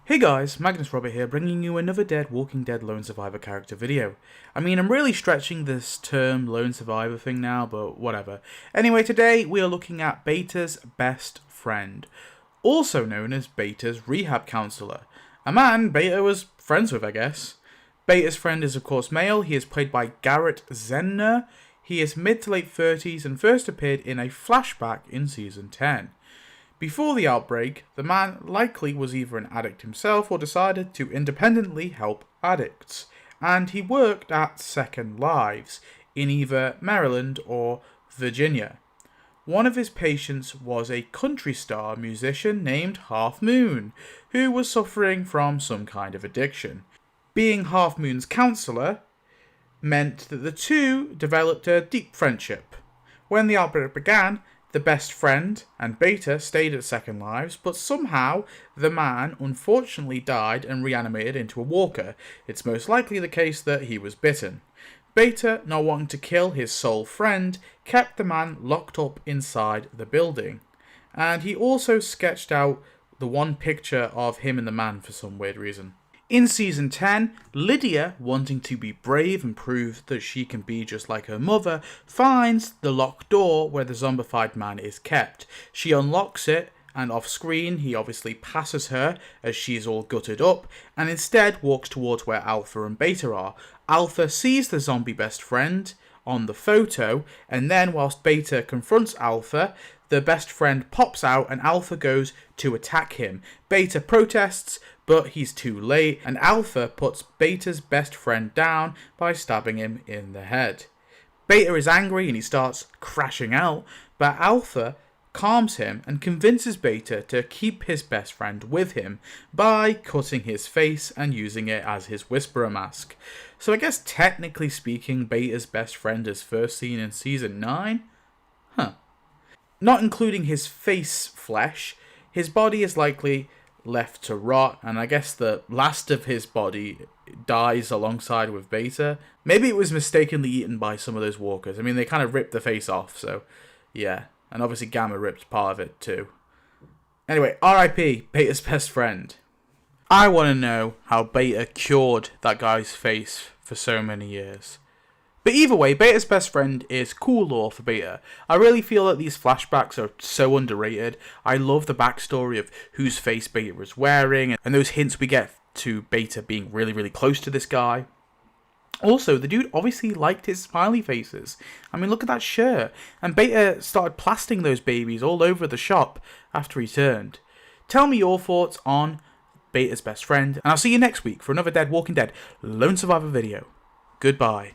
Hey guys, Magnus Robert here, bringing you another Dead Walking Dead Lone Survivor character video. I mean, I'm really stretching this term Lone Survivor thing now, but whatever. Anyway, today we are looking at Beta's best friend, also known as Beta's rehab counselor. A man Beta was friends with, I guess. Beta's friend is of course male. He is played by Garrett Zenner. He is mid to late 30s and first appeared in a flashback in season 10. Before the outbreak, the man likely was either an addict himself or decided to independently help addicts, and he worked at Second Lives in either Maryland or Virginia. One of his patients was a country star musician named Half Moon, who was suffering from some kind of addiction. Being Half Moon's counselor meant that the two developed a deep friendship. When the outbreak began, the best friend and Beta stayed at Second Lives, but somehow the man unfortunately died and reanimated into a walker. It's most likely the case that he was bitten. Beta, not wanting to kill his sole friend, kept the man locked up inside the building. And he also sketched out the one picture of him and the man for some weird reason. In season 10, Lydia, wanting to be brave and prove that she can be just like her mother, finds the locked door where the zombified man is kept. She unlocks it, and off screen he obviously passes her as she is all gutted up, and instead walks towards where Alpha and Beta are. Alpha sees the zombie best friend on the photo, and then whilst Beta confronts Alpha, the best friend pops out and Alpha goes to attack him. Beta protests, but he's too late, and Alpha puts Beta's best friend down by stabbing him in the head. Beta is angry and he starts crashing out, but Alpha calms him and convinces Beta to keep his best friend with him by cutting his face and using it as his Whisperer mask. So I guess technically speaking, Beta's best friend is first seen in season 9? Not including his face flesh, his body is likely left to rot, and I guess the last of his body dies alongside with Beta. Maybe it was mistakenly eaten by some of those walkers. I mean, they kind of ripped the face off, so yeah. And obviously Gamma ripped part of it too. Anyway, R.I.P. Beta's best friend. I want to know how Beta cured that guy's face for so many years. But either way, Beta's best friend is cool lore for Beta. I really feel that these flashbacks are so underrated. I love the backstory of whose face Beta was wearing, and those hints we get to Beta being really, really close to this guy. Also, the dude obviously liked his smiley faces. I mean, look at that shirt. And Beta started plastering those babies all over the shop after he turned. Tell me your thoughts on Beta's best friend, and I'll see you next week for another Dead Walking Dead Lone Survivor video. Goodbye.